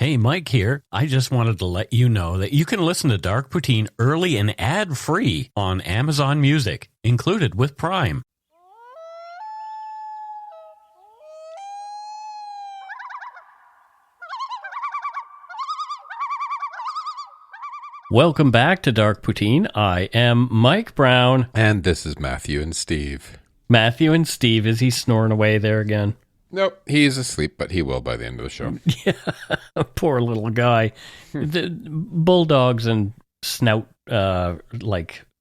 Hey, Mike here. I just wanted to let you know that you can listen to Dark Poutine early and ad-free on Amazon Music, included with Prime. Welcome back to Dark Poutine. I am Mike Brown. And this is Matthew and Steve. Matthew and Steve, is he snoring away there again? Nope, he's asleep, but he will by the end of the show. Yeah, poor little guy. The bulldogs and snout,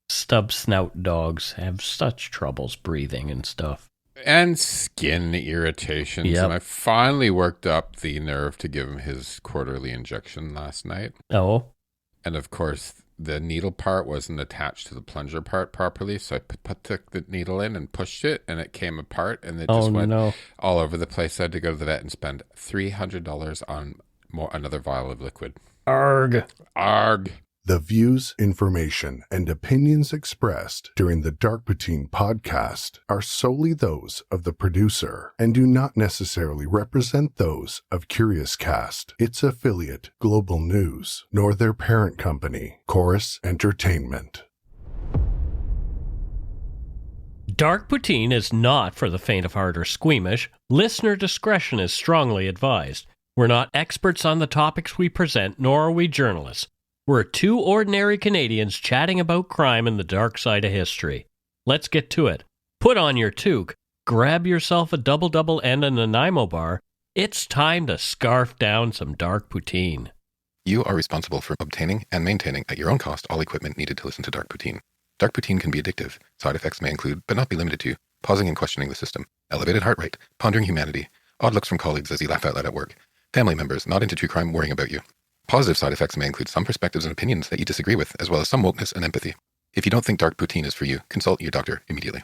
stub snout dogs have such troubles breathing and stuff. And skin irritations. Yep. And I finally worked up the nerve to give him his quarterly injection last night. Oh? And of course, the needle part wasn't attached to the plunger part properly, so I took the needle in and pushed it, and it came apart, and it just went all over the place. I had to go to the vet and spend $300 on another vial of liquid. Arg. The views, information, and opinions expressed during the Dark Poutine podcast are solely those of the producer and do not necessarily represent those of Curious Cast, its affiliate, Global News, nor their parent company, Chorus Entertainment. Dark Poutine is not for the faint of heart or squeamish. Listener discretion is strongly advised. We're not experts on the topics we present, nor are we journalists. We're two ordinary Canadians chatting about crime and the dark side of history. Let's get to it. Put on your toque, grab yourself a double and a Nanaimo bar. It's time to scarf down some Dark Poutine. You are responsible for obtaining and maintaining at your own cost all equipment needed to listen to Dark Poutine. Dark Poutine can be addictive. Side effects may include, but not be limited to, pausing and questioning the system, elevated heart rate, pondering humanity, odd looks from colleagues as you laugh out loud at work, family members not into true crime worrying about you. Positive side effects may include some perspectives and opinions that you disagree with, as well as some wokeness and empathy. If you don't think Dark Poutine is for you, consult your doctor immediately.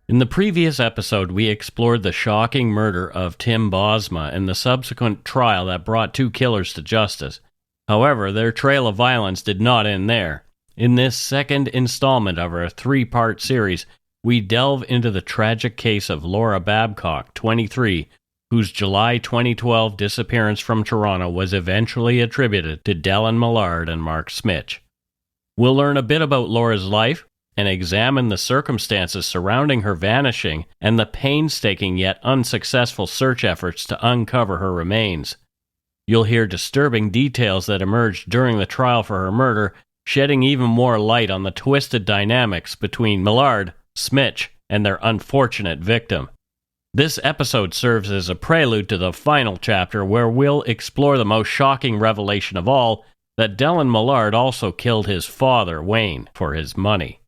In the previous episode, we explored the shocking murder of Tim Bosma and the subsequent trial that brought two killers to justice. However, their trail of violence did not end there. In this second installment of our three-part series, we delve into the tragic case of Laura Babcock, 23, whose July 2012 disappearance from Toronto was eventually attributed to Dellen Millard and Mark Smich. We'll learn a bit about Laura's life, and examine the circumstances surrounding her vanishing and the painstaking yet unsuccessful search efforts to uncover her remains. You'll hear disturbing details that emerged during the trial for her murder, shedding even more light on the twisted dynamics between Millard, Smich, and their unfortunate victim. This episode serves as a prelude to the final chapter where we'll explore the most shocking revelation of all, that Dellen Millard also killed his father, Wayne, for his money.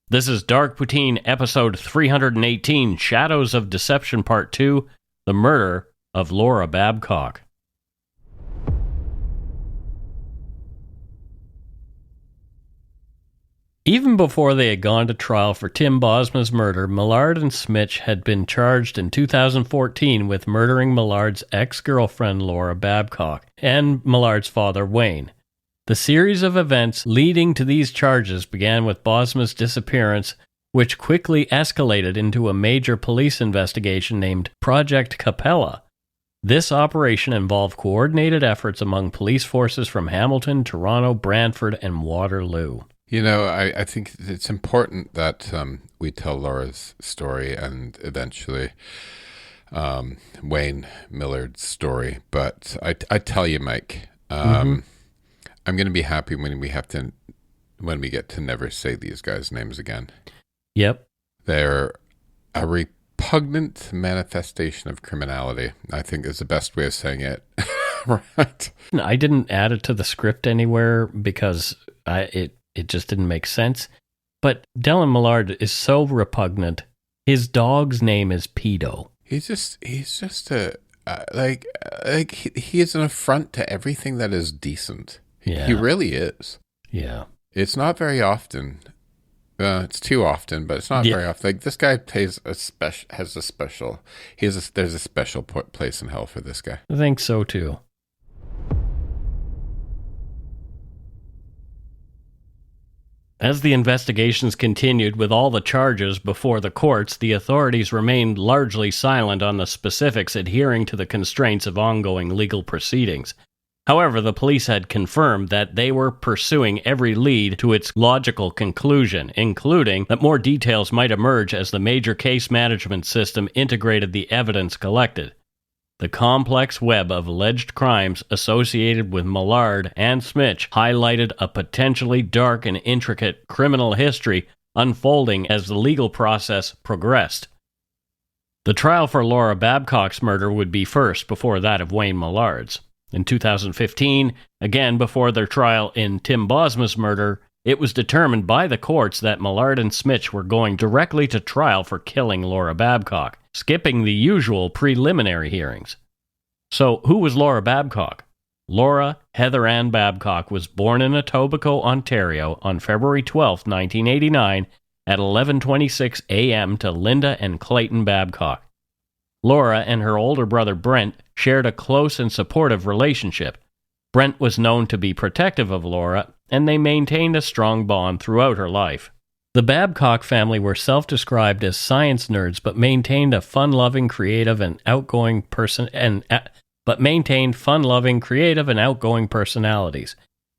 This is Dark Poutine, episode 318, Shadows of Deception, Part 2, The Murder of Laura Babcock. Even before they had gone to trial for Tim Bosma's murder, Millard and Smich had been charged in 2014 with murdering Millard's ex-girlfriend Laura Babcock and Millard's father Wayne. The series of events leading to these charges began with Bosma's disappearance, which quickly escalated into a major police investigation named Project Capella. This operation involved coordinated efforts among police forces from Hamilton, Toronto, Brantford, and Waterloo. You know, I think it's important that we tell Laura's story and eventually Wayne Millard's story. But I tell you, Mike, I'm going to be happy when we get to never say these guys' names again. Yep. They're a repugnant manifestation of criminality, I think is the best way of saying it. Right. I didn't add it to the script anywhere because it just didn't make sense. But Dellen Millard is so repugnant. His dog's name is Pedo. He's just he is an affront to everything that is decent. Yeah. He really is. Yeah. It's not very often. It's too often, but it's not very often. Like, this guy there's a special place in hell for this guy. I think so too. As the investigations continued with all the charges before the courts, the authorities remained largely silent on the specifics, adhering to the constraints of ongoing legal proceedings. However, the police had confirmed that they were pursuing every lead to its logical conclusion, including that more details might emerge as the major case management system integrated the evidence collected. The complex web of alleged crimes associated with Millard and Smich highlighted a potentially dark and intricate criminal history unfolding as the legal process progressed. The trial for Laura Babcock's murder would be first before that of Wayne Millard's. In 2015, again before their trial in Tim Bosma's murder, it was determined by the courts that Millard and Smich were going directly to trial for killing Laura Babcock, skipping the usual preliminary hearings. So, who was Laura Babcock? Laura Heather Ann Babcock was born in Etobicoke, Ontario on February 12, 1989 at 11:26 a.m. to Linda and Clayton Babcock. Laura and her older brother Brent shared a close and supportive relationship. Brent was known to be protective of Laura, and they maintained a strong bond throughout her life. The Babcock family were self-described as science nerds, but maintained fun-loving, creative, and outgoing personalities.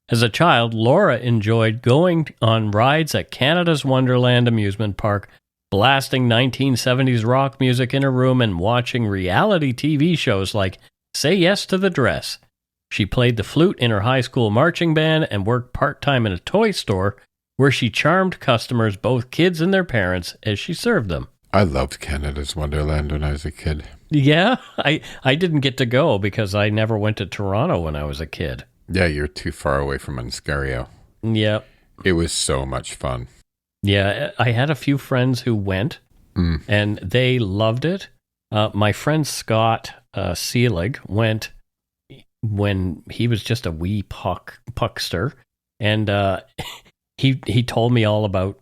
As a child, Laura enjoyed going on rides at Canada's Wonderland amusement park, blasting 1970s rock music in her room, and watching reality TV shows like Say Yes to the Dress. She played the flute in her high school marching band and worked part-time in a toy store, where she charmed customers, both kids and their parents, as she served them. I loved Canada's Wonderland when I was a kid. Yeah, I didn't get to go because I never went to Toronto when I was a kid. Yeah, you're too far away from Ontario. Yeah. It was so much fun. Yeah, I had a few friends who went, and they loved it. My friend Scott Seelig went when he was just a wee puckster, and he told me all about,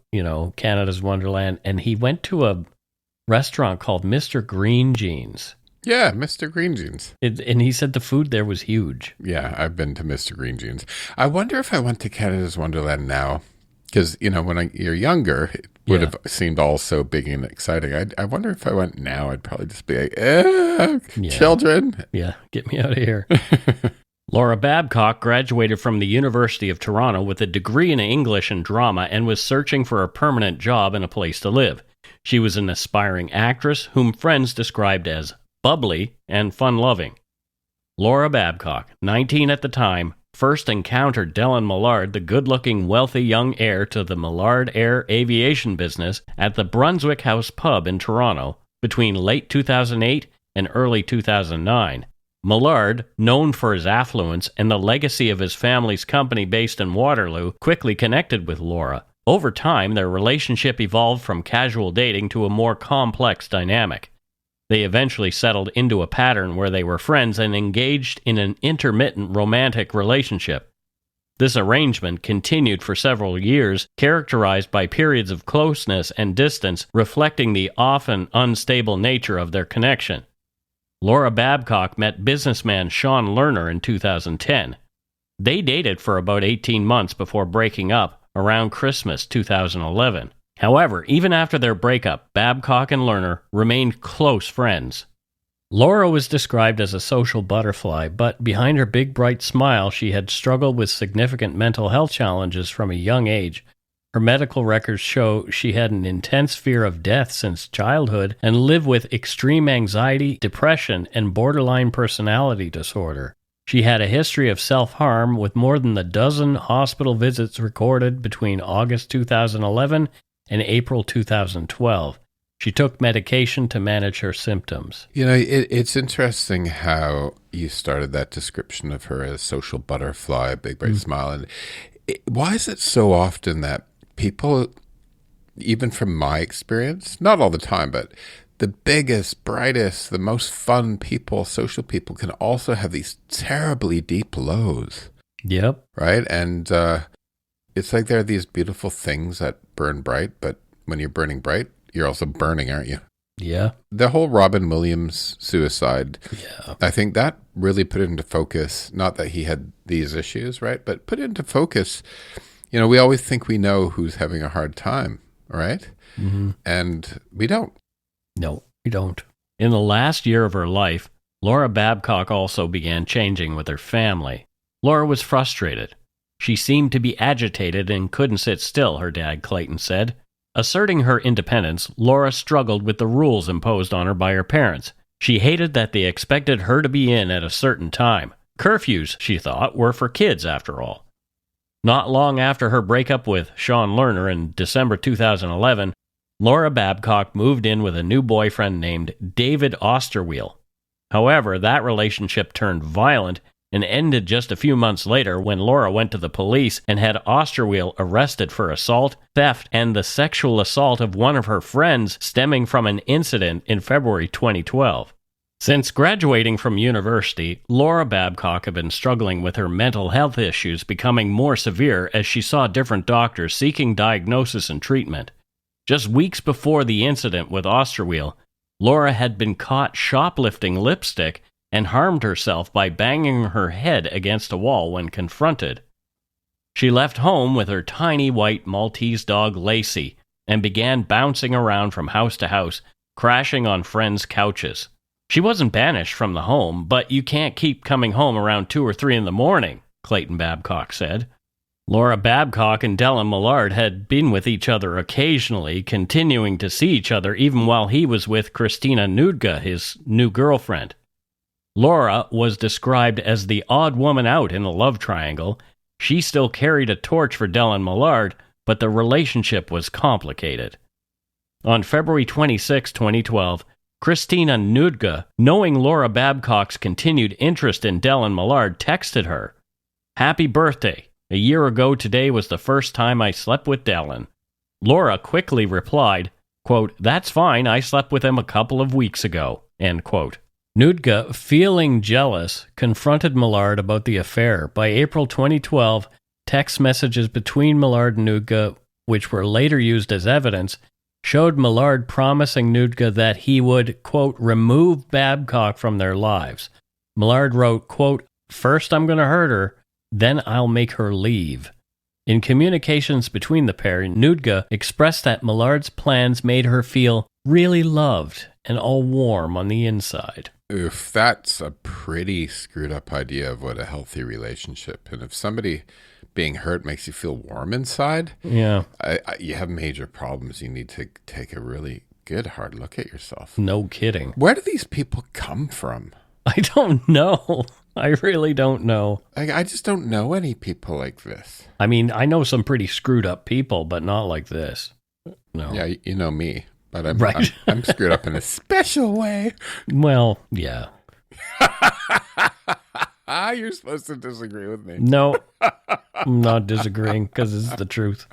Canada's Wonderland, and he went to a restaurant called Mr. Green Jeans. Yeah, Mr. Green Jeans. And he said the food there was huge. Yeah, I've been to Mr. Green Jeans. I wonder if I went to Canada's Wonderland now, because, when you're younger, it would have seemed all so big and exciting. I wonder if I went now, I'd probably just be like, children. Yeah, get me out of here. Laura Babcock graduated from the University of Toronto with a degree in English and drama and was searching for a permanent job and a place to live. She was an aspiring actress whom friends described as bubbly and fun-loving. Laura Babcock, 19 at the time, first encountered Dellen Millard, the good-looking, wealthy young heir to the Millard Air aviation business, at the Brunswick House pub in Toronto between late 2008 and early 2009. Millard, known for his affluence and the legacy of his family's company based in Waterloo, quickly connected with Laura. Over time, their relationship evolved from casual dating to a more complex dynamic. They eventually settled into a pattern where they were friends and engaged in an intermittent romantic relationship. This arrangement continued for several years, characterized by periods of closeness and distance, reflecting the often unstable nature of their connection. Laura Babcock met businessman Sean Lerner in 2010. They dated for about 18 months before breaking up around Christmas 2011. However, even after their breakup, Babcock and Lerner remained close friends. Laura was described as a social butterfly, but behind her big bright smile, she had struggled with significant mental health challenges from a young age. Her medical records show she had an intense fear of death since childhood and lived with extreme anxiety, depression, and borderline personality disorder. She had a history of self-harm with more than a dozen hospital visits recorded between August 2011 and April 2012. She took medication to manage her symptoms. It's interesting how you started that description of her as social butterfly, big bright smile. And why is it so often that people even from my experience, not all the time, but the biggest, brightest, the most fun people, social people can also have these terribly deep lows. Yep. Right? And it's like there are these beautiful things that burn bright, but when you're burning bright, you're also burning, aren't you? Yeah. The whole Robin Williams suicide, yeah. I think that really put it into focus, not that he had these issues, right? But put it into focus. You know, we always think we know who's having a hard time, right? Mm-hmm. And we don't. No, we don't. In the last year of her life, Laura Babcock also began changing with her family. Laura was frustrated. She seemed to be agitated and couldn't sit still, her dad Clayton said. Asserting her independence, Laura struggled with the rules imposed on her by her parents. She hated that they expected her to be in at a certain time. Curfews, she thought, were for kids after all. Not long after her breakup with Sean Lerner in December 2011, Laura Babcock moved in with a new boyfriend named David Osterweel. However, that relationship turned violent and ended just a few months later when Laura went to the police and had Osterweel arrested for assault, theft, and the sexual assault of one of her friends stemming from an incident in February 2012. Since graduating from university, Laura Babcock had been struggling with her mental health issues becoming more severe as she saw different doctors seeking diagnosis and treatment. Just weeks before the incident with Osterweel, Laura had been caught shoplifting lipstick and harmed herself by banging her head against a wall when confronted. She left home with her tiny white Maltese dog Lacey and began bouncing around from house to house, crashing on friends' couches. She wasn't banished from the home, but you can't keep coming home around 2 or 3 in the morning, Clayton Babcock said. Laura Babcock and Dellen Millard had been with each other occasionally, continuing to see each other even while he was with Christina Nudga, his new girlfriend. Laura was described as the odd woman out in the love triangle. She still carried a torch for Dellen Millard, but the relationship was complicated. On February 26, 2012, Christina Nudga, knowing Laura Babcock's continued interest in Dellen Millard, texted her, "Happy birthday. A year ago today was the first time I slept with Dellen." Laura quickly replied, quote, "That's fine, I slept with him a couple of weeks ago," end quote. Nudga, feeling jealous, confronted Millard about the affair. By April 2012, text messages between Millard and Nudga, which were later used as evidence, showed Millard promising Nudga that he would, quote, remove Babcock from their lives. Millard wrote, quote, "First I'm going to hurt her, then I'll make her leave." In communications between the pair, Nudga expressed that Millard's plans made her feel really loved and all warm on the inside. Oof, that's a pretty screwed up idea of what a healthy relationship. And if somebody being hurt makes you feel warm inside, yeah, you have major problems. You need to take a really good hard look at yourself. No kidding. Where do these people come from? I don't know. I really don't know. I just don't know any people like this. I mean, I know some pretty screwed up people, but not like this. No. Yeah, you know me, but I'm screwed up in a special way. Well, yeah. You're supposed to disagree with me. No, I'm not disagreeing because it's the truth.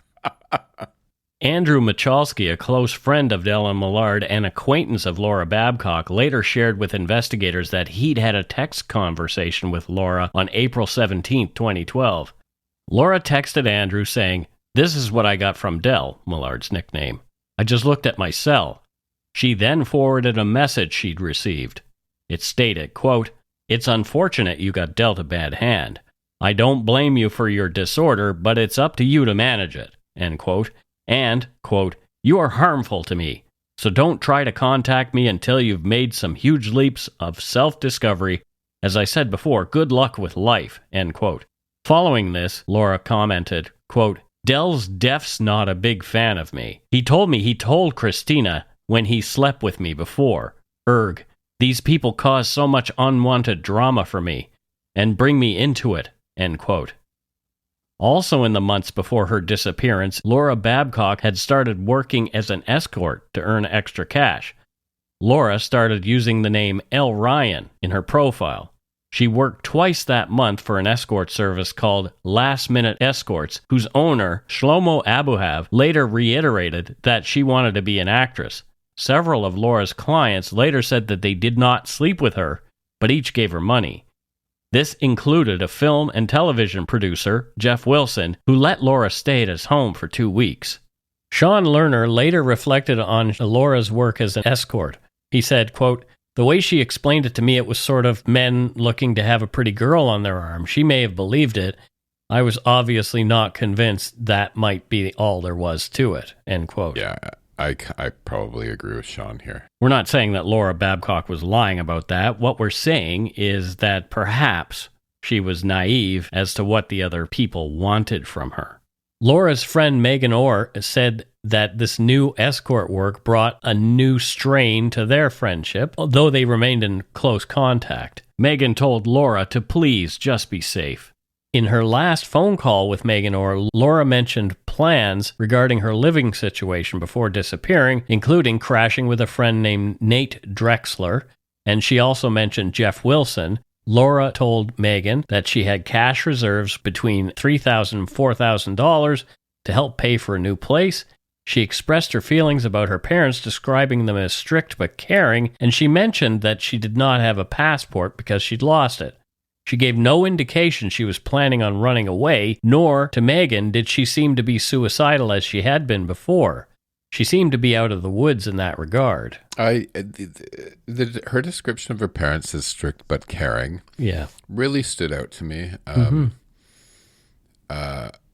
Andrew Michalski, a close friend of Dellen Millard and acquaintance of Laura Babcock, later shared with investigators that he'd had a text conversation with Laura on April 17, 2012. Laura texted Andrew saying, "This is what I got from Dell," Millard's nickname. "I just looked at my cell." She then forwarded a message she'd received. It stated, quote, "It's unfortunate you got dealt a bad hand. I don't blame you for your disorder, but it's up to you to manage it," end quote. And, quote, "You are harmful to me, so don't try to contact me until you've made some huge leaps of self-discovery. As I said before, good luck with life," end quote. Following this, Laura commented, quote, "Dell's def's not a big fan of me. He told me he told Christina when he slept with me before. Erg, these people cause so much unwanted drama for me and bring me into it," end quote. Also in the months before her disappearance, Laura Babcock had started working as an escort to earn extra cash. Laura started using the name L. Ryan in her profile. She worked twice that month for an escort service called Last Minute Escorts, whose owner, Shlomo Abuhav, later reiterated that she wanted to be an actress. Several of Laura's clients later said that they did not sleep with her, but each gave her money. This included a film and television producer, Jeff Wilson, who let Laura stay at his home for 2 weeks. Sean Lerner later reflected on Laura's work as an escort. He said, quote, "The way she explained it to me, it was sort of men looking to have a pretty girl on their arm. She may have believed it. I was obviously not convinced that might be all there was to it," end quote. Yeah, I probably agree with Sean here. We're not saying that Laura Babcock was lying about that. What we're saying is that perhaps she was naive as to what the other people wanted from her. Laura's friend Megan Orr said that this new escort work brought a new strain to their friendship, although they remained in close contact. Megan told Laura to please just be safe. In her last phone call with Megan Orr, Laura mentioned plans regarding her living situation before disappearing, including crashing with a friend named Nate Drexler, and she also mentioned Jeff Wilson. Laura told Megan that she had cash reserves between $3,000 and $4,000 to help pay for a new place. She expressed her feelings about her parents, describing them as strict but caring, and she mentioned that she did not have a passport because she'd lost it. She gave no indication she was planning on running away, nor to Megan did she seem to be suicidal as she had been before. She seemed to be out of the woods in that regard. Her description of her parents as strict but caring, really stood out to me.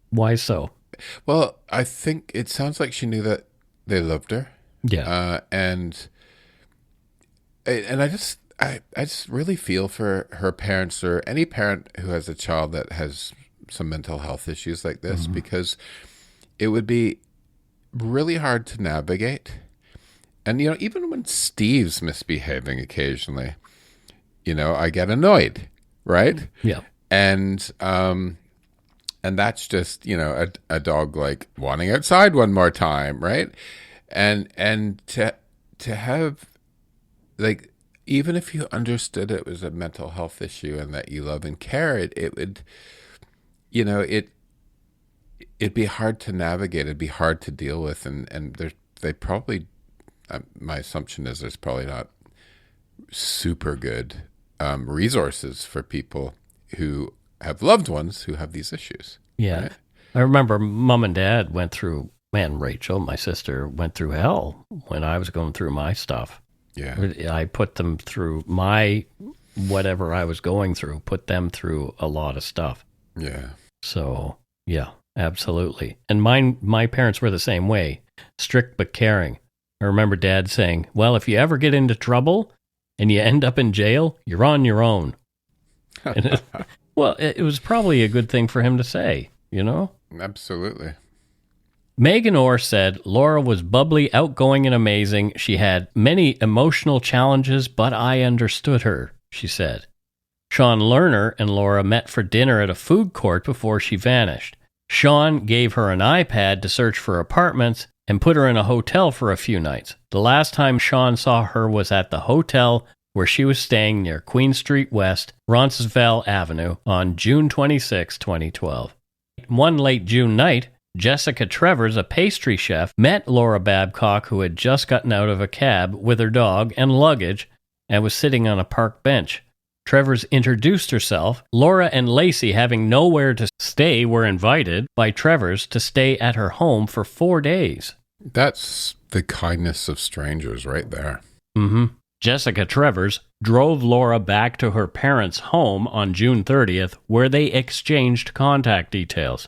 Why so? Well, I think it sounds like she knew that they loved her. Yeah, and I just really feel for her parents, or any parent who has a child that has some mental health issues like this, because it would be really hard to navigate. And, even when Steve's misbehaving occasionally, I get annoyed, right? Yeah. And that's just, a dog like wanting outside one more time, right? And to have, like, even if you understood it was a mental health issue and that you love and care, it would, it'd be hard to navigate. It'd be hard to deal with. And they probably, my assumption is there's probably not super good resources for people who have loved ones who have these issues. Yeah. Right? I remember Mom and Dad went through, Rachel, my sister, went through hell when I was going through my stuff. Yeah. I put them through my, whatever I was going through, put them through a lot of stuff. Yeah. So, yeah, absolutely. And my parents were the same way, strict but caring. I remember Dad saying, well, if you ever get into trouble and you end up in jail, you're on your own. And it was probably a good thing for him to say, Absolutely. Megan Orr said Laura was bubbly, outgoing, and amazing. She had many emotional challenges, but I understood her, she said. Sean Lerner and Laura met for dinner at a food court before she vanished. Sean gave her an iPad to search for apartments and put her in a hotel for a few nights. The last time Sean saw her was at the hotel where she was staying near Queen Street West, Roncesvalles Avenue, on June 26, 2012. One late June night, Jessica Trevors, a pastry chef, met Laura Babcock, who had just gotten out of a cab with her dog and luggage and was sitting on a park bench. Trevors introduced herself. Laura and Lacey, having nowhere to stay, were invited by Trevors to stay at her home for 4 days. That's the kindness of strangers right there. Jessica Trevors drove Laura back to her parents' home on June 30th, where they exchanged contact details.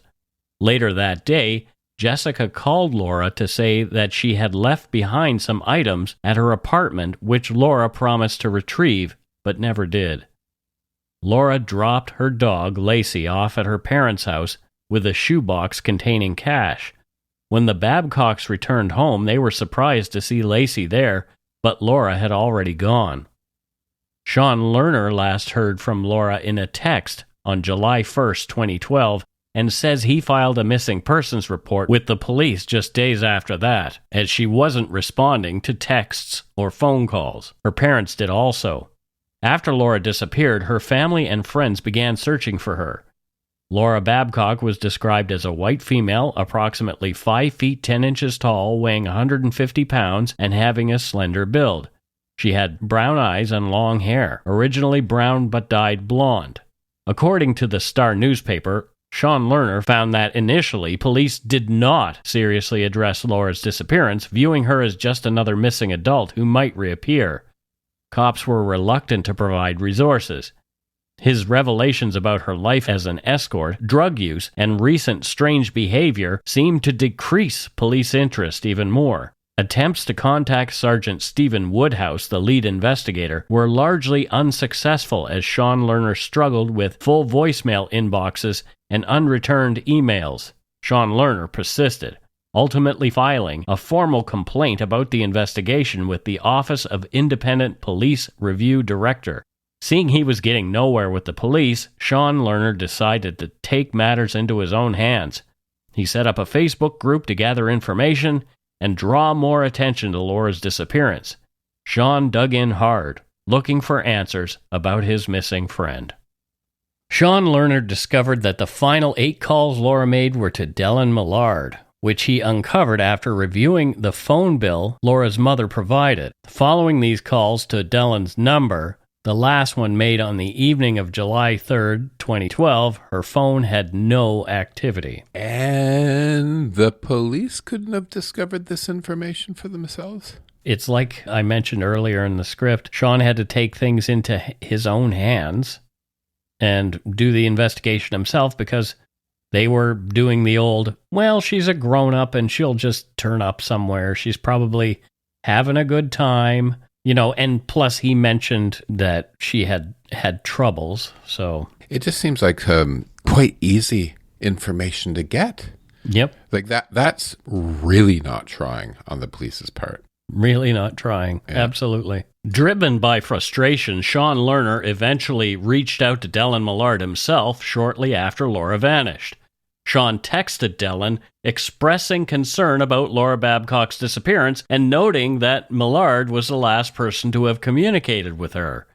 Later that day, Jessica called Laura to say that she had left behind some items at her apartment, which Laura promised to retrieve, but never did. Laura dropped her dog, Lacey, off at her parents' house with a shoebox containing cash. When the Babcocks returned home, they were surprised to see Lacey there, but Laura had already gone. Sean Lerner last heard from Laura in a text on July 1st, 2012, and says he filed a missing persons report with the police just days after that, as she wasn't responding to texts or phone calls. Her parents did also. After Laura disappeared, her family and friends began searching for her. Laura Babcock was described as a white female, approximately 5 feet 10 inches tall, weighing 150 pounds, and having a slender build. She had brown eyes and long hair, originally brown but dyed blonde. According to the Star newspaper, Sean Lerner found that initially police did not seriously address Laura's disappearance, viewing her as just another missing adult who might reappear. Cops were reluctant to provide resources. His revelations about her life as an escort, drug use, and recent strange behavior seemed to decrease police interest even more. Attempts to contact Sergeant Stephen Woodhouse, the lead investigator, were largely unsuccessful as Sean Lerner struggled with full voicemail inboxes and unreturned emails. Sean Lerner persisted, ultimately filing a formal complaint about the investigation with the Office of Independent Police Review Director. Seeing he was getting nowhere with the police, Sean Lerner decided to take matters into his own hands. He set up a Facebook group to gather information and draw more attention to Laura's disappearance. Sean dug in hard, looking for answers about his missing friend. Sean Lerner discovered that the final 8 calls Laura made were to Dellen Millard, which he uncovered after reviewing the phone bill Laura's mother provided. Following these calls to Dellen's number, the last one made on the evening of July 3rd, 2012, her phone had no activity. And the police couldn't have discovered this information for themselves? It's like I mentioned earlier in the script, Sean had to take things into his own hands and do the investigation himself because they were doing the old, well, she's a grown-up and she'll just turn up somewhere. She's probably having a good time. You know, and plus he mentioned that she had troubles, so... It just seems like quite easy information to get. Yep. Like that's really not trying on the police's part. Really not trying, yeah. Absolutely. Driven by frustration, Sean Lerner eventually reached out to Dellen Millard himself shortly after Laura vanished. Sean texted Dellen, expressing concern about Laura Babcock's disappearance and noting that Millard was the last person to have communicated with her.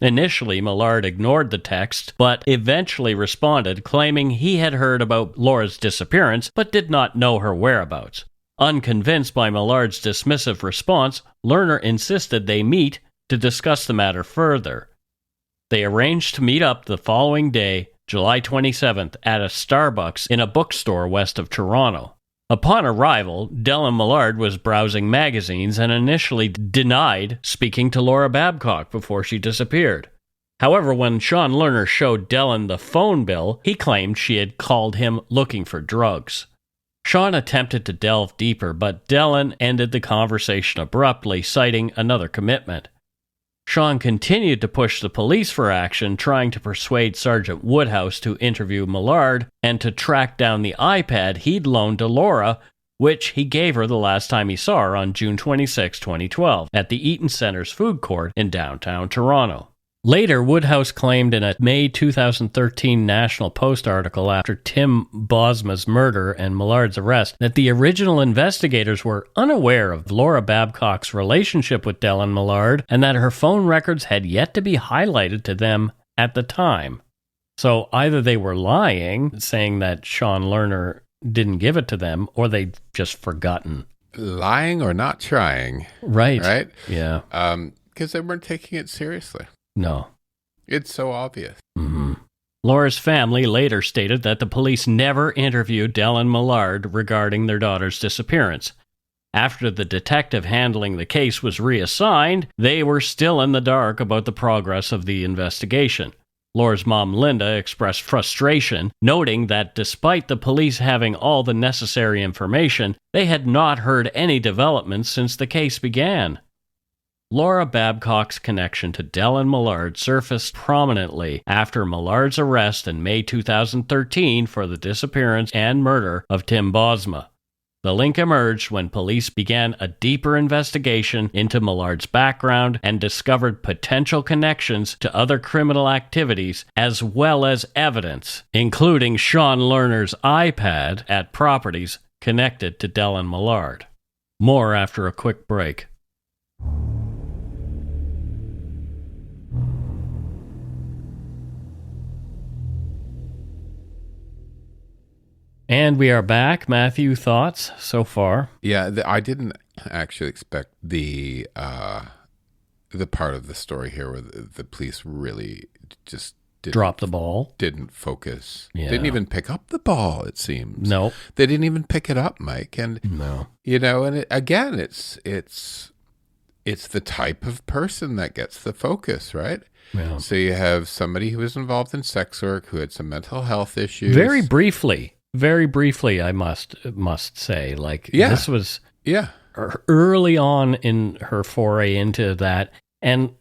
Initially, Millard ignored the text, but eventually responded, claiming he had heard about Laura's disappearance but did not know her whereabouts. Unconvinced by Millard's dismissive response, Lerner insisted they meet to discuss the matter further. They arranged to meet up the following day, July 27th, at a Starbucks in a bookstore west of Toronto. Upon arrival, Dellen Millard was browsing magazines and initially denied speaking to Laura Babcock before she disappeared. However, when Sean Lerner showed Dellen the phone bill, he claimed she had called him looking for drugs. Sean attempted to delve deeper, but Dellen ended the conversation abruptly, citing another commitment. Sean continued to push the police for action, trying to persuade Sergeant Woodhouse to interview Millard and to track down the iPad he'd loaned to Laura, which he gave her the last time he saw her on June 26, 2012, at the Eaton Centre's food court in downtown Toronto. Later, Woodhouse claimed in a May 2013 National Post article after Tim Bosma's murder and Millard's arrest that the original investigators were unaware of Laura Babcock's relationship with Dellen Millard and that her phone records had yet to be highlighted to them at the time. So either they were lying, saying that Sean Lerner didn't give it to them, or they'd just forgotten. Lying or not trying. Right. Right? Yeah. Because they weren't taking it seriously. No. It's so obvious. Mm-hmm. Laura's family later stated that the police never interviewed Dellen Millard regarding their daughter's disappearance. After the detective handling the case was reassigned, they were still in the dark about the progress of the investigation. Laura's mom, Linda, expressed frustration, noting that despite the police having all the necessary information, they had not heard any developments since the case began. Laura Babcock's connection to Dellen Millard surfaced prominently after Millard's arrest in May 2013 for the disappearance and murder of Tim Bosma. The link emerged when police began a deeper investigation into Millard's background and discovered potential connections to other criminal activities as well as evidence, including Sean Lerner's iPad at properties connected to Dellen Millard. More after a quick break. And we are back. Matthew, thoughts so far? Yeah, I didn't actually expect the part of the story here where the police really just dropped the ball. Didn't focus. Yeah. Didn't even pick up the ball, it seems. No. They didn't even pick it up, Mike. And, no. And again, it's the type of person that gets the focus, right? Yeah. So you have somebody who was involved in sex work, who had some mental health issues. Very briefly, I must say, this was early on in her foray into that. And,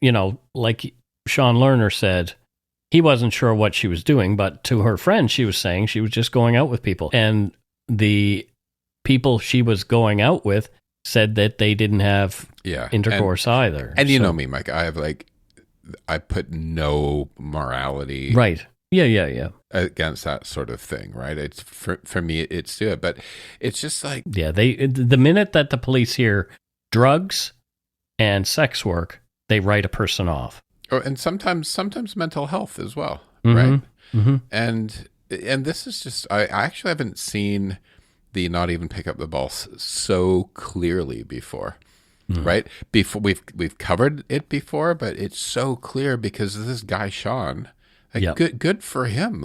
like Sean Lerner said, he wasn't sure what she was doing, but to her friend, she was saying she was just going out with people. And the people she was going out with said that they didn't have intercourse either. And you know me, Mike, I put no morality. Right. Yeah. Against that sort of thing, right? It's for me, it's it, but it's just like the minute that the police hear drugs and sex work, they write a person off. Oh, and sometimes mental health as well, mm-hmm. right? Mm-hmm. And this is just I actually haven't seen the not even pick up the ball so clearly before. Right? Before we've covered it before, but it's so clear because of this guy Sean. Good for him.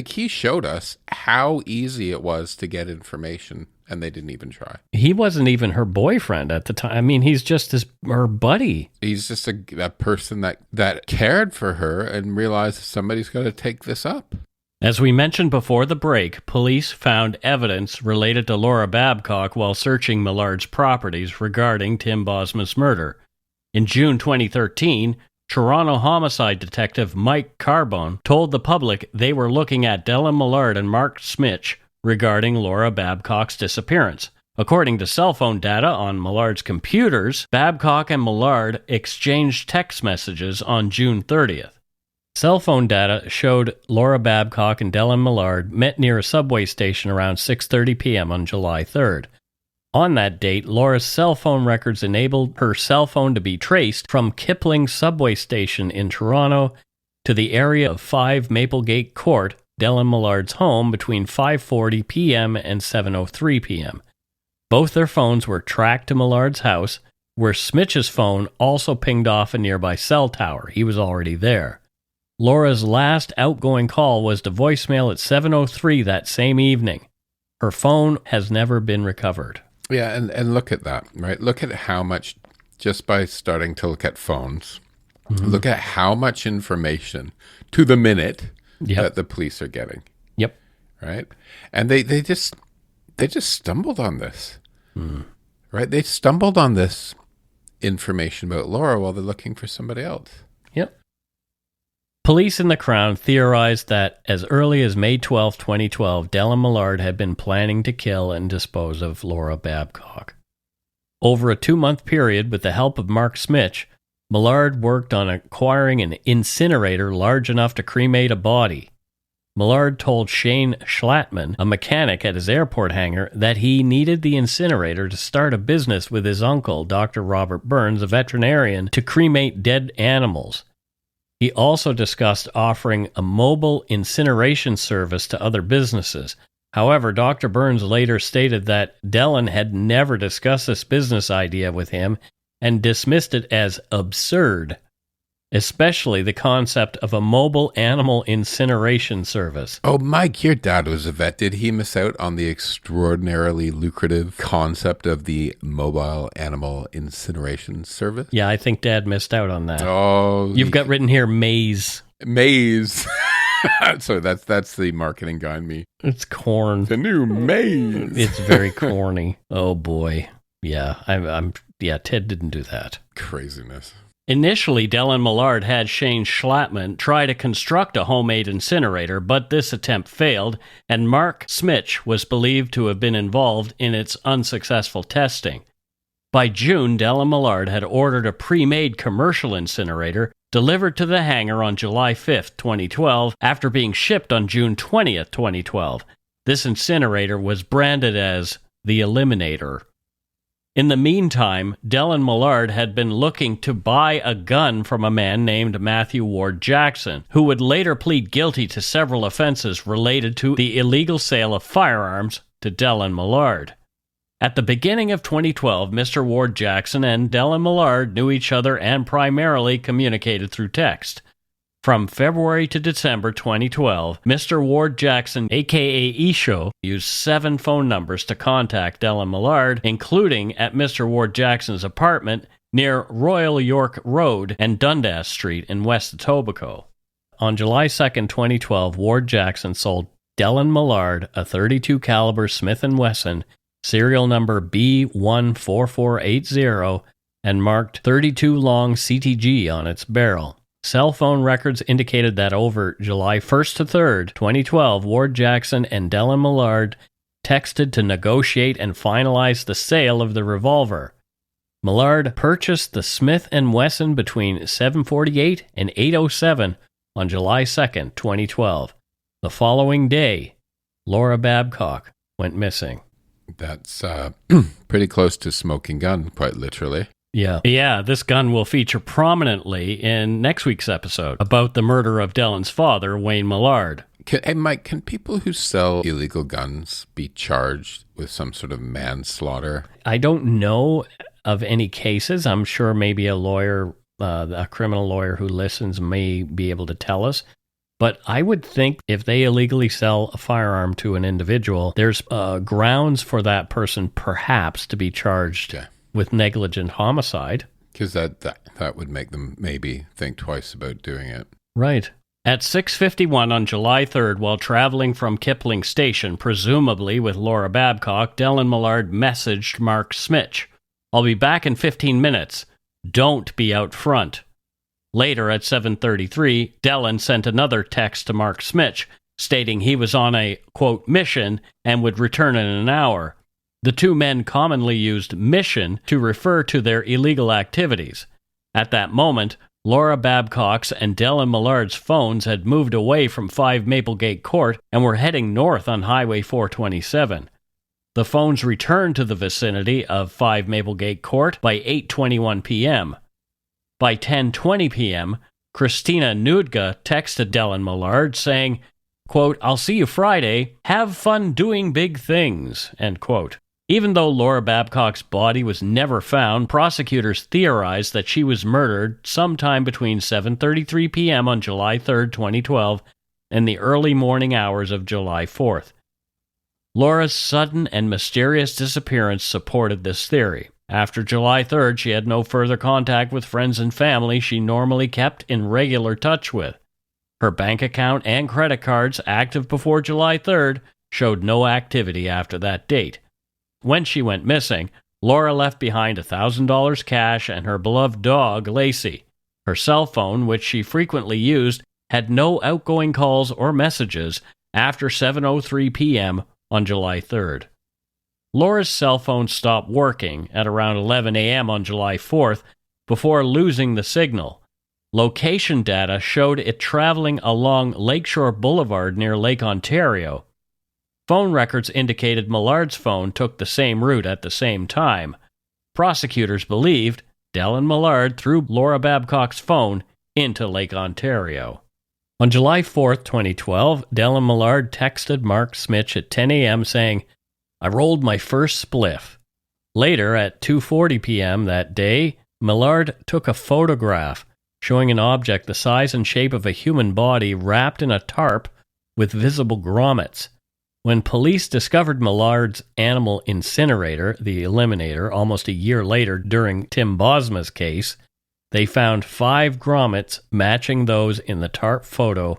He showed us how easy it was to get information, and they didn't even try. He wasn't even her boyfriend at the time. I mean, he's just her buddy. He's just a person that cared for her and realized somebody's got to take this up. As we mentioned before the break, police found evidence related to Laura Babcock while searching Millard's properties regarding Tim Bosma's murder. In June 2013, Toronto homicide detective Mike Carbone told the public they were looking at Dellen Millard and Mark Smich regarding Laura Babcock's disappearance. According to cell phone data on Millard's computers, Babcock and Millard exchanged text messages on June 30th. Cell phone data showed Laura Babcock and Dellen Millard met near a subway station around 6:30 p.m. on July 3rd. On that date, Laura's cell phone records enabled her cell phone to be traced from Kipling subway station in Toronto to the area of 5 Maplegate Court, Dellen Millard's home, between 5:40 p.m. and 7:03 p.m. Both their phones were tracked to Millard's house, where Smich's phone also pinged off a nearby cell tower. He was already there. Laura's last outgoing call was to voicemail at 7:03 that same evening. Her phone has never been recovered. Yeah, and look at that, right? Look at how much, just by starting to look at phones, look at how much information to the minute that the police are getting. Yep. Right? And they just stumbled on this. Right? They stumbled on this information about Laura while they're looking for somebody else. Yep. Police in the Crown theorized that as early as May 12, 2012, Dellen Millard had been planning to kill and dispose of Laura Babcock. Over a 2-month period, with the help of Mark Smich, Millard worked on acquiring an incinerator large enough to cremate a body. Millard told Shane Schlattman, a mechanic at his airport hangar, that he needed the incinerator to start a business with his uncle, Dr. Robert Burns, a veterinarian, to cremate dead animals. He also discussed offering a mobile incineration service to other businesses. However, Dr. Burns later stated that Dellen had never discussed this business idea with him and dismissed it as absurd, especially the concept of a mobile animal incineration service. Oh, Mike, your dad was a vet. Did he miss out on the extraordinarily lucrative concept of the mobile animal incineration service? Yeah, I think Dad missed out on that. Oh, you've got written here maize. Maize. So that's the marketing guy in me. It's corn. The new maize. It's very corny. Oh boy. Yeah, Ted didn't do that. Craziness. Initially, Dellen Millard had Shane Schlattman try to construct a homemade incinerator, but this attempt failed, and Mark Smich was believed to have been involved in its unsuccessful testing. By June, Dellen Millard had ordered a pre-made commercial incinerator delivered to the hangar on July 5th, 2012, after being shipped on June 20th, 2012. This incinerator was branded as the Eliminator. In the meantime, Dellen Millard had been looking to buy a gun from a man named Matthew Ward Jackson, who would later plead guilty to several offenses related to the illegal sale of firearms to Dellen Millard. At the beginning of 2012, Mr. Ward Jackson and Dellen Millard knew each other and primarily communicated through text. From February to December 2012, Mr. Ward Jackson, aka Isho, used 7 phone numbers to contact Dellen Millard, including at Mr. Ward Jackson's apartment near Royal York Road and Dundas Street in West Etobicoke. On July 2, 2012, Ward Jackson sold Dellen Millard a .32 caliber Smith & Wesson, serial number B14480, and marked .32 long CTG on its barrel. Cell phone records indicated that over July 1st to 3rd, 2012, Ward Jackson and Dellen Millard texted to negotiate and finalize the sale of the revolver. Millard purchased the Smith & Wesson between 7:48 and 8:07 on July 2nd, 2012. The following day, Laura Babcock went missing. That's pretty close to smoking gun, quite literally. Yeah, this gun will feature prominently in next week's episode about the murder of Dellen's father, Wayne Millard. Hey, Mike, can people who sell illegal guns be charged with some sort of manslaughter? I don't know of any cases. I'm sure maybe a lawyer, a criminal lawyer who listens may be able to tell us. But I would think if they illegally sell a firearm to an individual, there's grounds for that person perhaps to be charged with negligent homicide. Because that would make them maybe think twice about doing it. Right. At 6:51 on July 3rd, while traveling from Kipling Station, presumably with Laura Babcock, Dellen Millard messaged Mark Smich, "I'll be back in 15 minutes. Don't be out front." Later at 7:33, Dellen sent another text to Mark Smich, stating he was on a, quote, mission and would return in an hour. The two men commonly used mission to refer to their illegal activities. At that moment, Laura Babcock's and Dellen Millard's phones had moved away from 5 Maplegate Court and were heading north on Highway 427. The phones returned to the vicinity of 5 Maplegate Court by 8:21 p.m. By 10:20 p.m., Christina Nudga texted Dellen Millard saying, quote, "I'll see you Friday. Have fun doing big things," end quote. Even though Laura Babcock's body was never found, prosecutors theorized that she was murdered sometime between 7:33 p.m. on July 3, 2012, and the early morning hours of July 4th. Laura's sudden and mysterious disappearance supported this theory. After July 3rd, she had no further contact with friends and family she normally kept in regular touch with. Her bank account and credit cards, active before July 3rd, showed no activity after that date. When she went missing, Laura left behind $1,000 cash and her beloved dog, Lacey. Her cell phone, which she frequently used, had no outgoing calls or messages after 7:03 p.m. on July 3rd. Laura's cell phone stopped working at around 11 a.m. on July 4th before losing the signal. Location data showed it traveling along Lakeshore Boulevard near Lake Ontario. Phone records indicated Millard's phone took the same route at the same time. Prosecutors believed Dellen Millard threw Laura Babcock's phone into Lake Ontario. On July 4th, 2012, Dellen Millard texted Mark Smich at 10 a.m. saying, "I rolled my first spliff." Later, at 2:40 p.m. that day, Millard took a photograph showing an object the size and shape of a human body wrapped in a tarp with visible grommets. When police discovered Millard's animal incinerator, the Eliminator, almost a year later during Tim Bosma's case, they found 5 grommets matching those in the tarp photo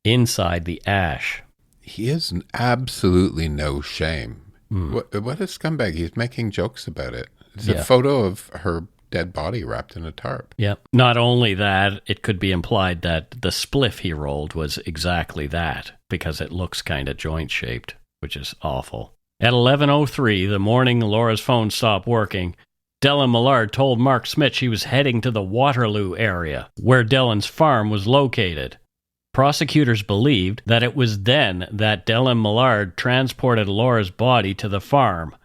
inside the ash. He has absolutely no shame. What a scumbag. He's making jokes about it. It's a photo of her dead body wrapped in a tarp. Yep. Not only that, it could be implied that the spliff he rolled was exactly that, because it looks kind of joint-shaped, which is awful. At 11:03, the morning Laura's phone stopped working, Dellen Millard told Mark Smich he was heading to the Waterloo area, where Dellen's farm was located. Prosecutors believed that it was then that Dellen Millard transported Laura's body to the farm.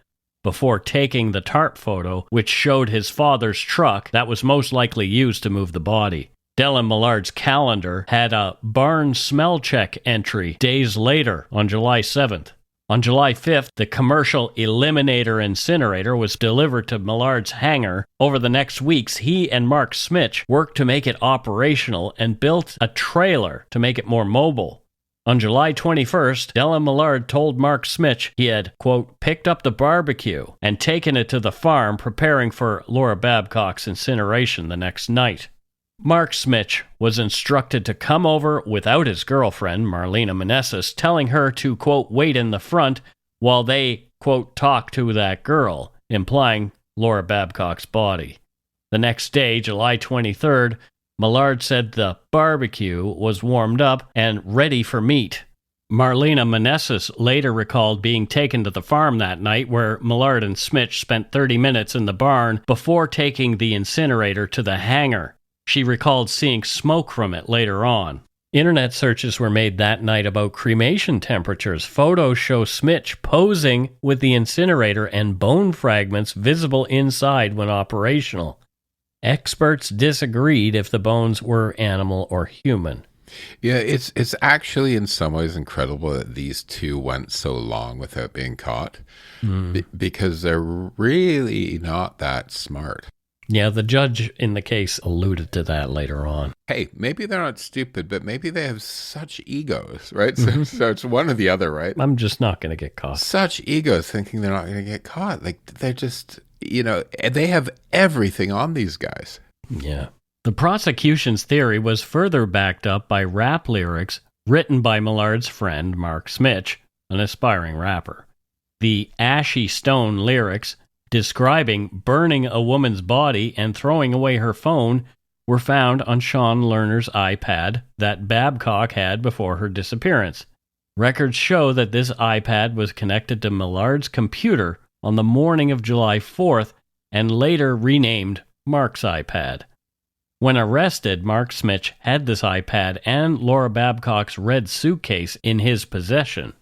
before taking the tarp photo, which showed his father's truck that was most likely used to move the body. Dellen Millard's calendar had a barn smell check entry days later on July 7th. On July 5th, the commercial Eliminator incinerator was delivered to Millard's hangar. Over the next weeks, he and Mark Smich worked to make it operational and built a trailer to make it more mobile. On July 21st, Dellen Millard told Mark Smich he had, quote, picked up the barbecue and taken it to the farm, preparing for Laura Babcock's incineration the next night. Mark Smich was instructed to come over without his girlfriend, Marlena Meneses, telling her to, quote, wait in the front while they, quote, talk to that girl, implying Laura Babcock's body. The next day, July 23rd, Millard said the barbecue was warmed up and ready for meat. Marlena Meneses later recalled being taken to the farm that night, where Millard and Smich spent 30 minutes in the barn before taking the incinerator to the hangar. She recalled seeing smoke from it later on. Internet searches were made that night about cremation temperatures. Photos show Smich posing with the incinerator and bone fragments visible inside when operational. Experts disagreed if the bones were animal or human. Yeah, it's actually in some ways incredible that these two went so long without being caught, because they're really not that smart. Yeah, the judge in the case alluded to that later on. Hey, maybe they're not stupid, but maybe they have such egos, right? So it's one or the other, right? I'm just not going to get caught. Such egos thinking they're not going to get caught. Like, they're just, they have everything on these guys. Yeah. The prosecution's theory was further backed up by rap lyrics written by Millard's friend, Mark Smich, an aspiring rapper. The Ashy Stone lyrics describing burning a woman's body and throwing away her phone were found on Sean Lerner's iPad that Babcock had before her disappearance. Records show that this iPad was connected to Millard's computer on the morning of July 4th and later renamed Mark's iPad. When arrested, Mark Smich had this iPad and Laura Babcock's red suitcase in his possession.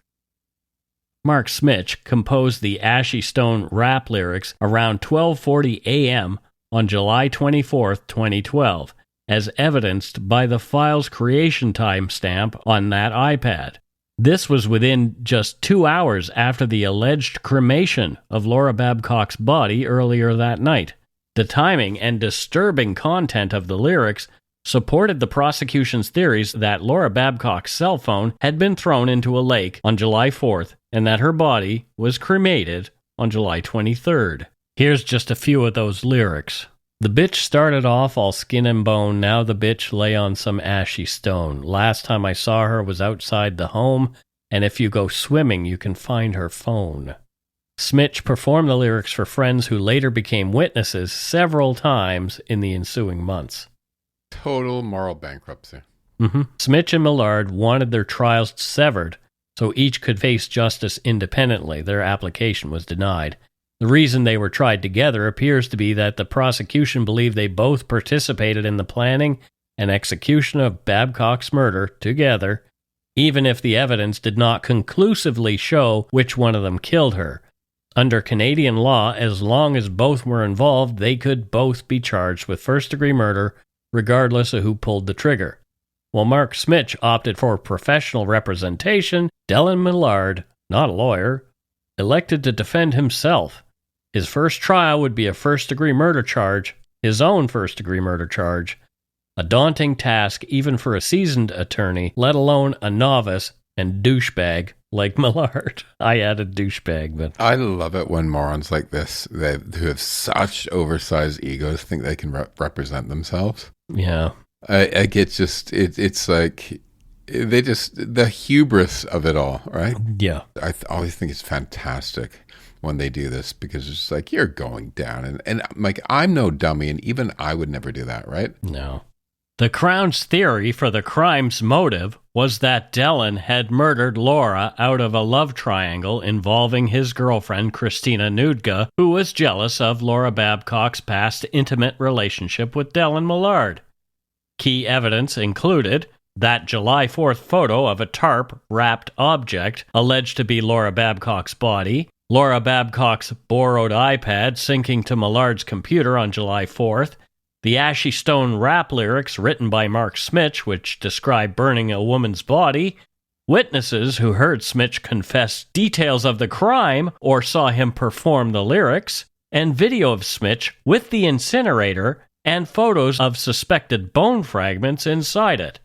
Mark Smich composed the Ashy Stone rap lyrics around 12:40 a.m. on July 24, 2012, as evidenced by the file's creation timestamp on that iPad. This was within just 2 hours after the alleged cremation of Laura Babcock's body earlier that night. The timing and disturbing content of the lyrics supported the prosecution's theories that Laura Babcock's cell phone had been thrown into a lake on July 4th and that her body was cremated on July 23rd. Here's just a few of those lyrics. The bitch started off all skin and bone, now the bitch lay on some ashy stone. Last time I saw her was outside the home, and if you go swimming you can find her phone. Smich performed the lyrics for friends who later became witnesses several times in the ensuing months. Total moral bankruptcy. Smich and Millard wanted their trials severed so each could face justice independently. Their application was denied. The reason they were tried together appears to be that the prosecution believed they both participated in the planning and execution of Babcock's murder together, even if the evidence did not conclusively show which one of them killed her. Under Canadian law, as long as both were involved, they could both be charged with first-degree murder, regardless of who pulled the trigger. While Mark Smich opted for professional representation, Dellen Millard, not a lawyer, elected to defend himself. His first trial would be a first-degree murder charge, his own first-degree murder charge, a daunting task even for a seasoned attorney, let alone a novice and douchebag like Millard. I added douchebag, but I love it when morons like this, who have such oversized egos, think they can represent themselves. Yeah. It's like the hubris of it all, right? Yeah. I always think it's fantastic when they do this, because it's just like, you're going down. And like, I'm no dummy, and even I would never do that, right? No. The Crown's theory for the crime's motive was that Dellen had murdered Laura out of a love triangle involving his girlfriend, Christina Nudga, who was jealous of Laura Babcock's past intimate relationship with Dellen Millard. Key evidence included that July 4th photo of a tarp-wrapped object alleged to be Laura Babcock's body, Laura Babcock's borrowed iPad syncing to Millard's computer on July 4th, the Ashy Stone rap lyrics written by Mark Smich, which describe burning a woman's body, witnesses who heard Smich confess details of the crime or saw him perform the lyrics, and video of Smich with the incinerator and photos of suspected bone fragments inside it.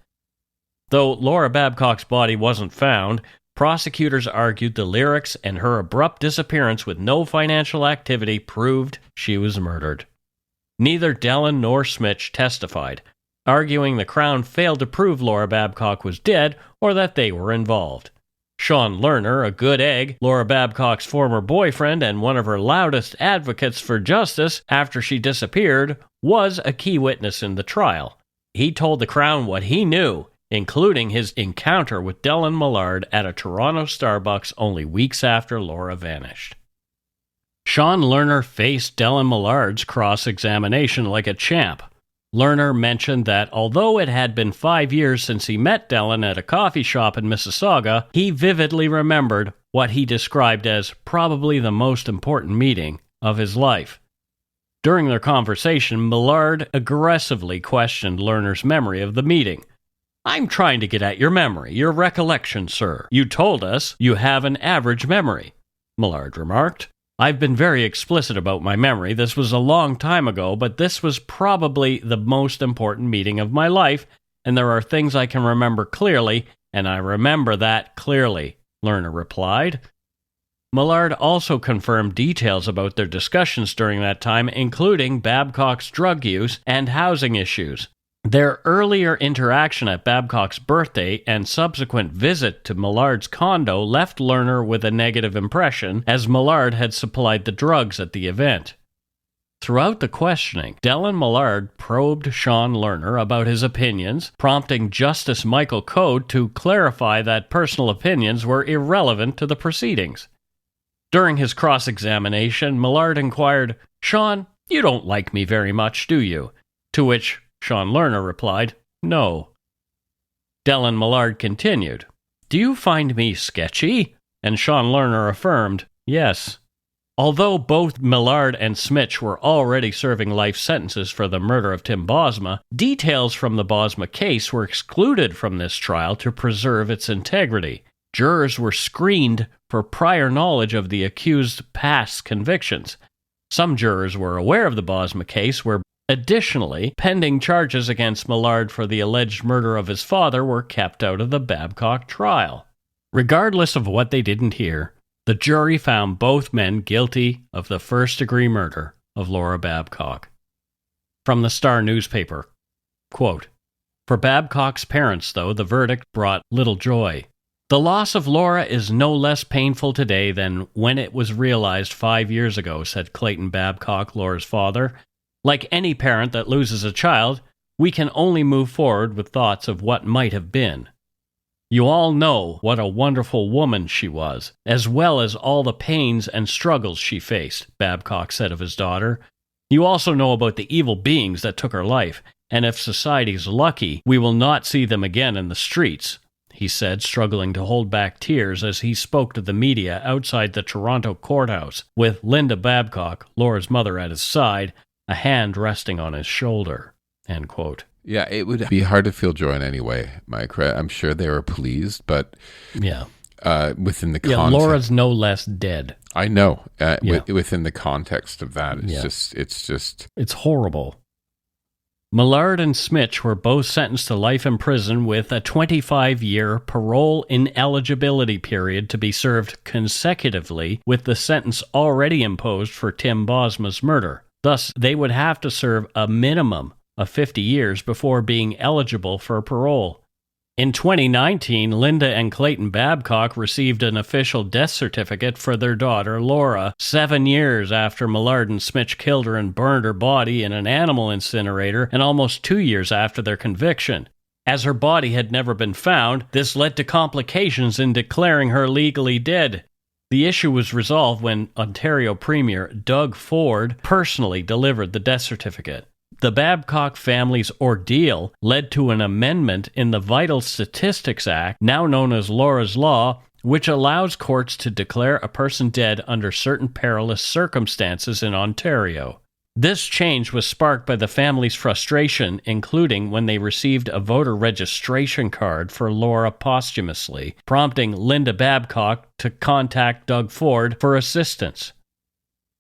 Though Laura Babcock's body wasn't found, prosecutors argued the lyrics and her abrupt disappearance with no financial activity proved she was murdered. Neither Dellen nor Smich testified, arguing the Crown failed to prove Laura Babcock was dead or that they were involved. Sean Lerner, a good egg, Laura Babcock's former boyfriend and one of her loudest advocates for justice after she disappeared, was a key witness in the trial. He told the Crown what he knew, including his encounter with Dellen Millard at a Toronto Starbucks only weeks after Laura vanished. Sean Lerner faced Dellen Millard's cross-examination like a champ. Lerner mentioned that although it had been 5 years since he met Dellen at a coffee shop in Mississauga, he vividly remembered what he described as probably the most important meeting of his life. During their conversation, Millard aggressively questioned Lerner's memory of the meeting. "I'm trying to get at your memory, your recollection, sir. You told us you have an average memory," Millard remarked. "I've been very explicit about my memory. This was a long time ago, but this was probably the most important meeting of my life, and there are things I can remember clearly, and I remember that clearly," Lerner replied. Millard also confirmed details about their discussions during that time, including Babcock's drug use and housing issues. Their earlier interaction at Babcock's birthday and subsequent visit to Millard's condo left Lerner with a negative impression, as Millard had supplied the drugs at the event. Throughout the questioning, Dellen Millard probed Sean Lerner about his opinions, prompting Justice Michael Code to clarify that personal opinions were irrelevant to the proceedings. During his cross-examination, Millard inquired, "Sean, you don't like me very much, do you?" To which Sean Lerner replied, "No." Dellen Millard continued, "Do you find me sketchy?" And Sean Lerner affirmed, "Yes." Although both Millard and Smich were already serving life sentences for the murder of Tim Bosma, details from the Bosma case were excluded from this trial to preserve its integrity. Jurors were screened for prior knowledge of the accused's past convictions. Some jurors were aware of the Bosma case, where additionally, pending charges against Millard for the alleged murder of his father were kept out of the Babcock trial. Regardless of what they didn't hear, the jury found both men guilty of the first-degree murder of Laura Babcock. From the Star newspaper, quote, "For Babcock's parents, though, the verdict brought little joy. The loss of Laura is no less painful today than when it was realized 5 years ago," said Clayton Babcock, Laura's father. "Like any parent that loses a child, we can only move forward with thoughts of what might have been. You all know what a wonderful woman she was, as well as all the pains and struggles she faced," Babcock said of his daughter. "You also know about the evil beings that took her life, and if society's lucky, we will not see them again in the streets," he said, struggling to hold back tears as he spoke to the media outside the Toronto courthouse, with Linda Babcock, Laura's mother, at his side, a hand resting on his shoulder. End quote. Yeah, it would be hard to feel joy in any way, Mike. Right? I'm sure they were pleased, but yeah, within the context, Laura's no less dead. I know. Within the context of that, it's horrible. Millard and Smich were both sentenced to life in prison with a 25-year parole ineligibility period to be served consecutively with the sentence already imposed for Tim Bosma's murder. Thus, they would have to serve a minimum of 50 years before being eligible for parole. In 2019, Linda and Clayton Babcock received an official death certificate for their daughter, Laura, 7 years after Millard and Smich killed her and burned her body in an animal incinerator, and almost 2 years after their conviction. As her body had never been found, this led to complications in declaring her legally dead. The issue was resolved when Ontario Premier Doug Ford personally delivered the death certificate. The Babcock family's ordeal led to an amendment in the Vital Statistics Act, now known as Laura's Law, which allows courts to declare a person dead under certain perilous circumstances in Ontario. This change was sparked by the family's frustration, including when they received a voter registration card for Laura posthumously, prompting Linda Babcock to contact Doug Ford for assistance.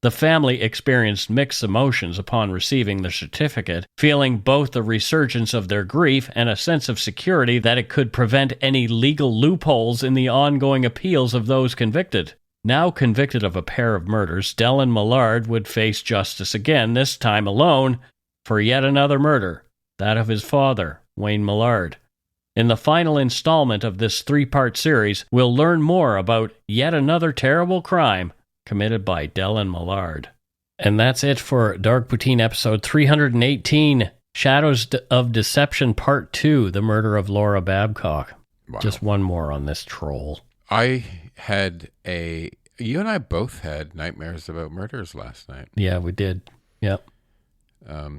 The family experienced mixed emotions upon receiving the certificate, feeling both the resurgence of their grief and a sense of security that it could prevent any legal loopholes in the ongoing appeals of those convicted. Now convicted of a pair of murders, Dellen Millard would face justice again, this time alone, for yet another murder, that of his father, Wayne Millard. In the final installment of this 3-part series, we'll learn more about yet another terrible crime committed by Dellen Millard. And that's it for Dark Poutine episode 318, Shadows of Deception Part 2, The Murder of Laura Babcock. Wow. Just one more on this troll. You and I both had nightmares about murders last night. Yeah, we did. Yep.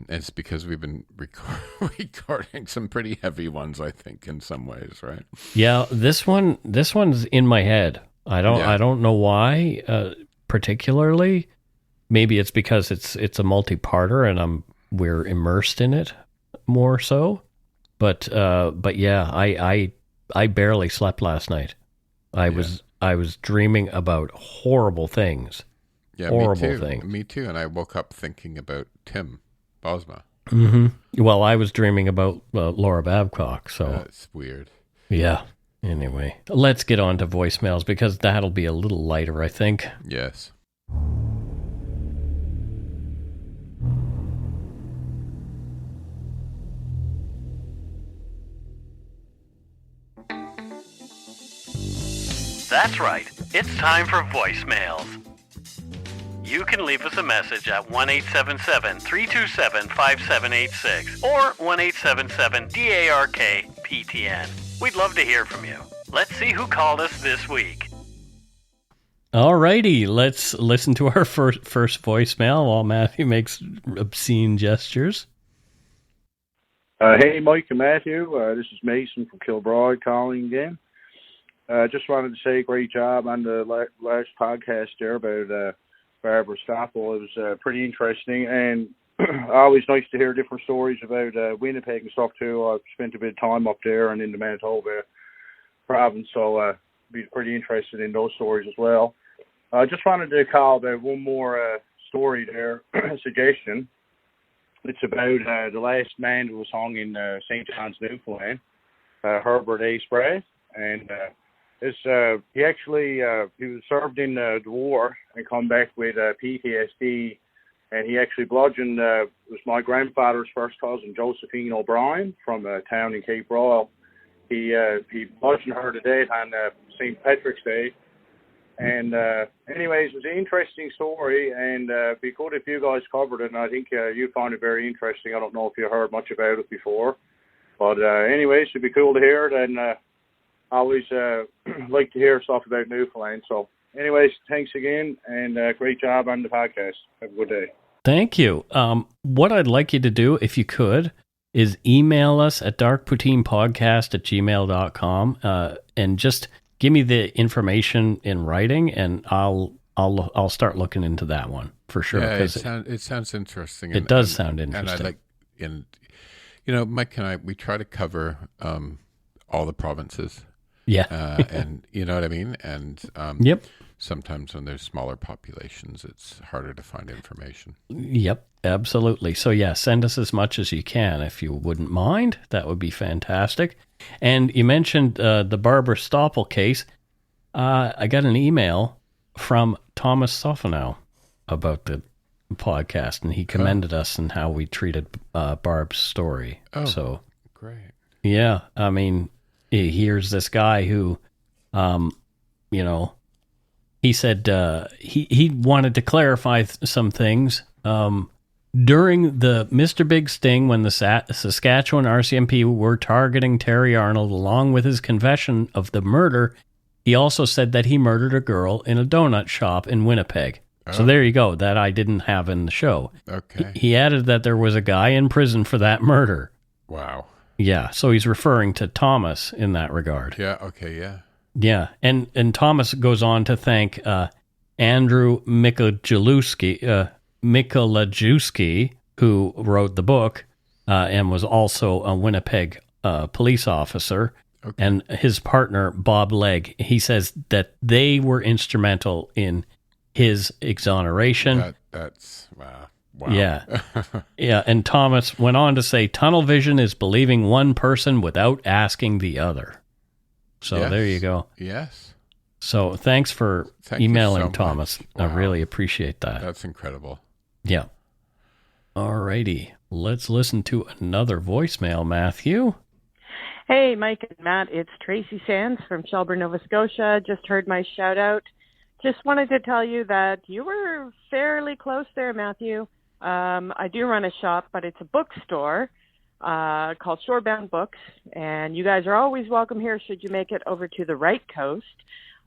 It's because we've been recording some pretty heavy ones, I think, in some ways, right? Yeah, this one's in my head. I don't know why, particularly. Maybe it's because it's a multi-parter and we're immersed in it more so. But yeah, I barely slept last night. I was dreaming about horrible things. Yeah, horrible things. Me too. And I woke up thinking about Tim Bosma. Mm-hmm. Well, I was dreaming about Laura Babcock. So that's weird. Yeah. Anyway, let's get on to voicemails because that'll be a little lighter, I think. Yes. That's right. It's time for voicemails. You can leave us a message at 1-877-327-5786 or 1-877-DARK-PTN. We'd love to hear from you. Let's see who called us this week. Alrighty, let's listen to our first voicemail while Matthew makes obscene gestures. Hey, Mike and Matthew. This is Mason from Kilbride calling again. Just wanted to say great job on the last podcast there about Barbara Stoppel. It was pretty interesting, and always nice to hear different stories about Winnipeg and stuff too. I've spent a bit of time up there and in the Manitoba province, so be pretty interested in those stories as well. I just wanted to call about one more story there, suggestion. It's about the last man who was hung in St. John's, Newfoundland, Herbert A. Spratt, and he was served in the war and come back with PTSD, and he actually bludgeoned, was my grandfather's first cousin, Josephine O'Brien, from a town in Cape Royal. He bludgeoned her to death on St. Patrick's Day. And anyways, it was an interesting story, and it'd be good if you guys covered it, and I think you found it very interesting. I don't know if you heard much about it before, but anyways, it'd be cool to hear it, and I always like to hear stuff about Newfoundland. So anyways, thanks again, and great job on the podcast. Have a good day. Thank you. What I'd like you to do, if you could, is email us at darkpoutinepodcast@gmail.com and just give me the information in writing, and I'll start looking into that one for sure. Yeah, it sounds interesting. It does sound interesting. And Mike and I, we try to cover all the provinces. Yeah. And you know what I mean? And yep. Sometimes when there's smaller populations, it's harder to find information. Yep, absolutely. So yeah, send us as much as you can if you wouldn't mind. That would be fantastic. And you mentioned the Barbara Stoppel case. I got an email from Thomas Soffenow about the podcast, and he commended us and how we treated Barb's story. Oh, so great. Yeah, I mean, here's this guy who, he said he wanted to clarify some things. During the Mr. Big Sting, when the Saskatchewan RCMP were targeting Terry Arnold, along with his confession of the murder, he also said that he murdered a girl in a donut shop in Winnipeg. Oh. So there you go. That I didn't have in the show. Okay. He added that there was a guy in prison for that murder. Wow. Yeah, so he's referring to Thomas in that regard. Yeah, okay, yeah. Yeah, and Thomas goes on to thank Andrew Mikolajewski, who wrote the book and was also a Winnipeg police officer, and his partner, Bob Legg. He says that they were instrumental in his exoneration. That's wow. Yeah. Yeah, and Thomas went on to say, tunnel vision is believing one person without asking the other. So there you go. Yes. So thanks for emailing, Thomas. Wow. I really appreciate that. That's incredible. Yeah. All righty. Let's listen to another voicemail, Matthew. Hey, Mike and Matt. It's Tracy Sands from Shelburne, Nova Scotia. Just heard my shout out. Just wanted to tell you that you were fairly close there, Matthew. I do run a shop, but it's a bookstore called Shorebound Books, and you guys are always welcome here should you make it over to the right coast.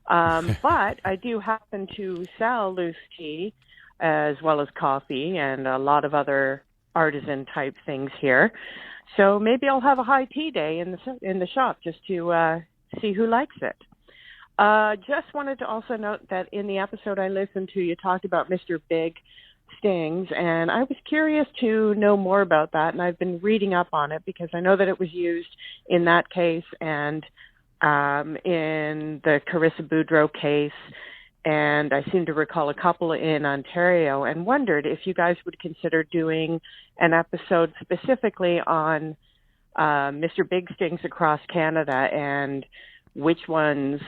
But I do happen to sell loose tea as well as coffee and a lot of other artisan type things here. So maybe I'll have a high tea day in the shop just to see who likes it. Just wanted to also note that in the episode I listened to, you talked about Mr. Big Stings, and I was curious to know more about that, and I've been reading up on it because I know that it was used in that case and in the Carissa Boudreau case, and I seem to recall a couple in Ontario, and wondered if you guys would consider doing an episode specifically on Mr. Big Stings across Canada and which ones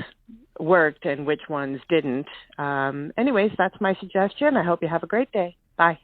worked and which ones didn't. Anyways, that's my suggestion. I hope you have a great day. Bye.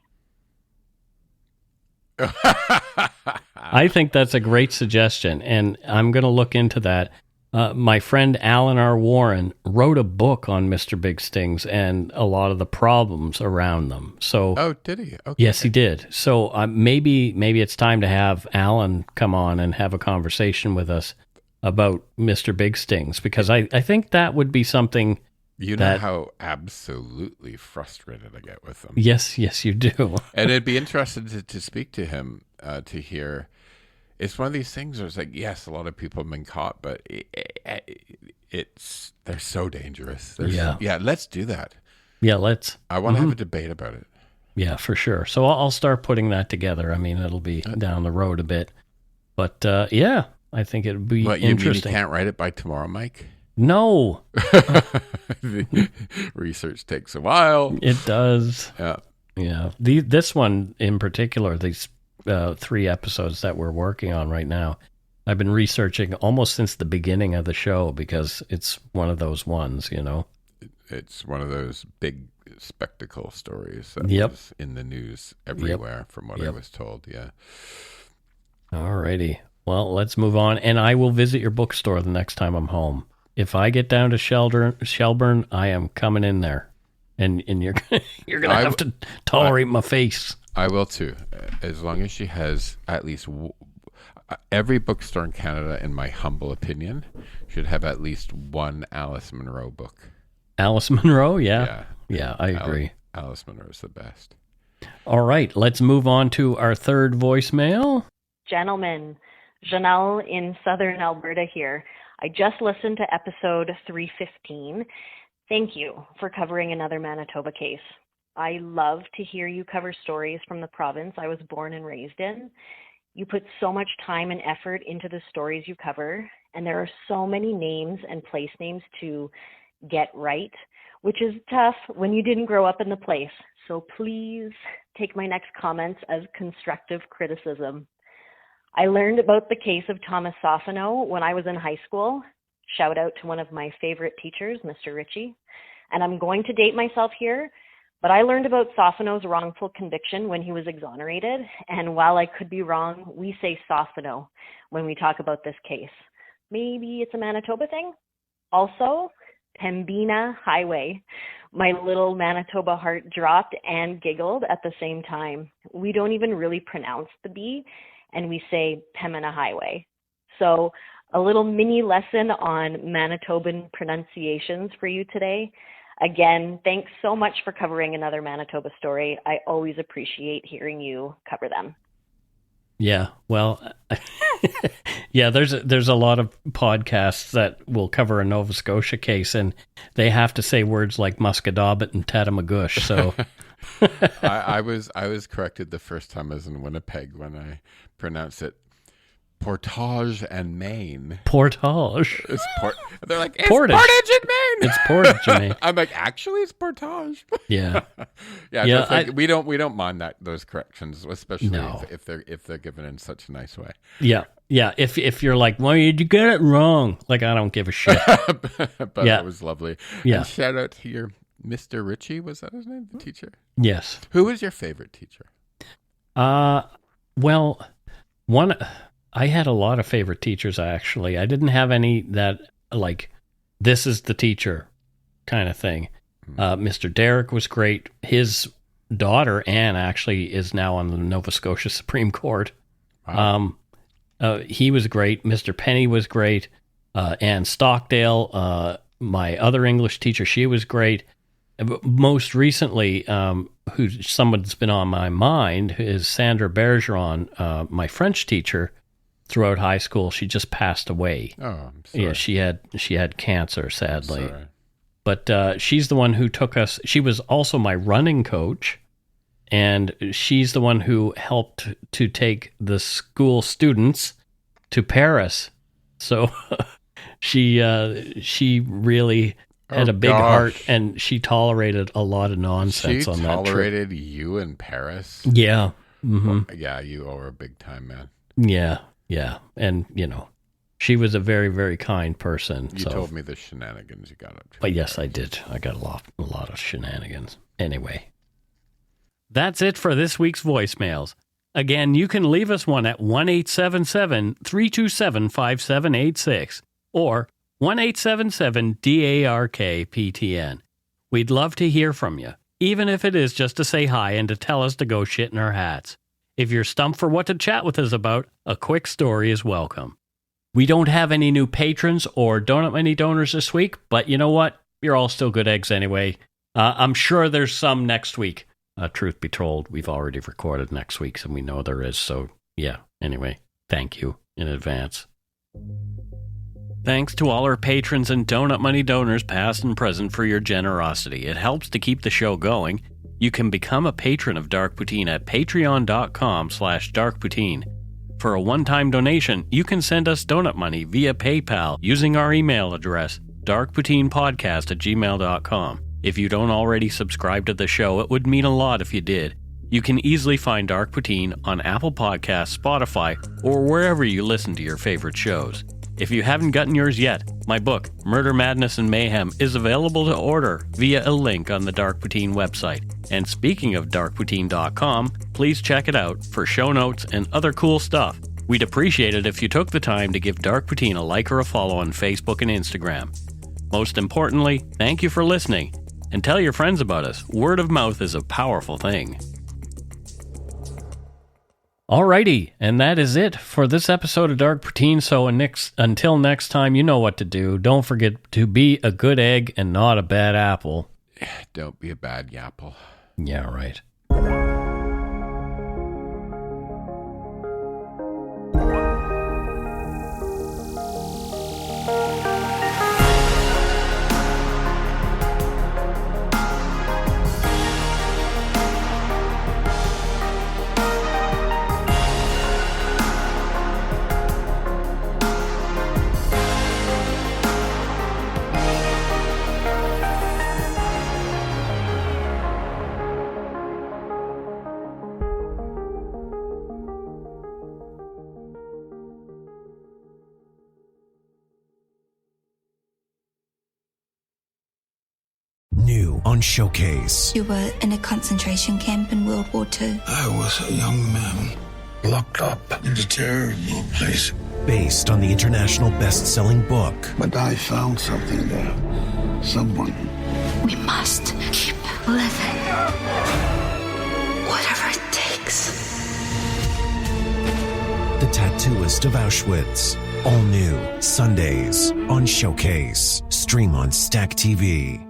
I think that's a great suggestion, and I'm going to look into that. My friend Alan R. Warren wrote a book on Mr. Big Stings and a lot of the problems around them. So, did he? Okay. Yes, he did. So maybe it's time to have Alan come on and have a conversation with us about Mr. Big Stings, because I think that would be something. You know how absolutely frustrated I get with them. Yes, you do. And it'd be interesting to speak to him to hear. It's one of these things where it's like, yes, a lot of people have been caught, but they're so dangerous. Yeah, let's do that. Yeah, let's. I want to have a debate about it. Yeah, for sure. So I'll start putting that together. I mean, it'll be down the road a bit. But yeah, I think it would be interesting. You mean you can't write it by tomorrow, Mike? No. Research takes a while. It does. Yeah. This one in particular, these 3 episodes that we're working on right now, I've been researching almost since the beginning of the show because it's one of those ones, you know. It's one of those big spectacle stories that was in the news everywhere from what I was told, yeah. All righty. Well, let's move on, and I will visit your bookstore the next time I'm home. If I get down to Shelburne, I am coming in there, and you're gonna have to tolerate my face. I will too, as long as she has at least every bookstore in Canada, in my humble opinion, should have at least one Alice Munro book. Alice Munro, yeah, I agree. Alice Munro is the best. All right, let's move on to our third voicemail. Gentlemen, Janelle in Southern Alberta here. I just listened to episode 315. Thank you for covering another Manitoba case. I love to hear you cover stories from the province I was born and raised in. You put so much time and effort into the stories you cover, and there are so many names and place names to get right, which is tough when you didn't grow up in the place. So please take my next comments as constructive criticism. I learned about the case of Thomas Sofino when I was in high school. Shout out to one of my favorite teachers, Mr. Ritchie. And I'm going to date myself here, but I learned about Sofino's wrongful conviction when he was exonerated. And while I could be wrong, we say Sofino when we talk about this case. Maybe it's a Manitoba thing? Also, Pembina Highway. My little Manitoba heart dropped and giggled at the same time. We don't even really pronounce the B, and we say Pembina Highway. So a little mini lesson on Manitoban pronunciations for you today. Again, thanks so much for covering another Manitoba story. I always appreciate hearing you cover them. Yeah, well, Yeah, there's a lot of podcasts that will cover a Nova Scotia case, and they have to say words like Musquodoboit and Tatamagouche. So I was corrected the first time I was in Winnipeg when I pronounced it Portage and Maine. Portage. They're like, it's Portage in Maine. It's Portage in Maine. I'm like, actually, it's Portage. Yeah. Yeah. We don't mind those corrections, especially if they're given in such a nice way. Yeah. Yeah. If you're like, well, you get it wrong. Like, I don't give a shit. But it was lovely. Yeah. And shout out to your Mr. Ritchie. Was that his name? The teacher? Yes. Who was your favorite teacher? Well, I had a lot of favorite teachers, actually. I didn't have any that, like, this is the teacher kind of thing. Mr. Derrick was great. His daughter, Anne, actually is now on the Nova Scotia Supreme Court. Wow. He was great. Mr. Penny was great. Anne Stockdale, my other English teacher, she was great. Most recently, who someone's been on my mind, is Sandra Bergeron, my French teacher. Throughout high school, she just passed away. Oh, I'm sorry. Yeah, she had cancer, sadly. But she's the one who took us. She was also my running coach, and she's the one who helped to take the school students to Paris. So she really had a big heart, and she tolerated a lot of nonsense on that trip. She tolerated you in Paris? Yeah. Mm-hmm. Well, yeah, you owe her big time, man. Yeah. Yeah, and, she was a very, very kind person. You told me the shenanigans you got up to. But yes, I did. I got a lot of shenanigans. Anyway. That's it for this week's voicemails. Again, you can leave us one at 1-877-327-5786 or 1-877-DARK-PTN. We'd love to hear from you, even if it is just to say hi and to tell us to go shit in our hats. If you're stumped for what to chat with us about, a quick story is welcome. We don't have any new patrons or donut money donors this week, but you know what? You're all still good eggs anyway. I'm sure there's some next week. Truth be told, we've already recorded next week's, and we know there is. So, yeah. Anyway, thank you in advance. Thanks to all our patrons and donut money donors, past and present, for your generosity. It helps to keep the show going. You can become a patron of Dark Poutine at patreon.com/darkpoutine. For a one-time donation, you can send us donut money via PayPal using our email address, darkpoutinepodcast@gmail.com. If you don't already subscribe to the show, it would mean a lot if you did. You can easily find Dark Poutine on Apple Podcasts, Spotify, or wherever you listen to your favorite shows. If you haven't gotten yours yet, my book, Murder, Madness, and Mayhem, is available to order via a link on the Dark Poutine website. And speaking of darkpoutine.com, please check it out for show notes and other cool stuff. We'd appreciate it if you took the time to give Dark Poutine a like or a follow on Facebook and Instagram. Most importantly, thank you for listening, and tell your friends about us. Word of mouth is a powerful thing. Alrighty, and that is it for this episode of Dark Poutine. So until next time, you know what to do. Don't forget to be a good egg and not a bad apple. Don't be a bad yapple. Yeah, right. New on Showcase. You were in a concentration camp in World War II. I was a young man locked up in a terrible place. Based on the international best-selling book. But I found something there. Someone. We must keep living. Whatever it takes. The Tattooist of Auschwitz. All new Sundays on Showcase. Stream on Stack TV.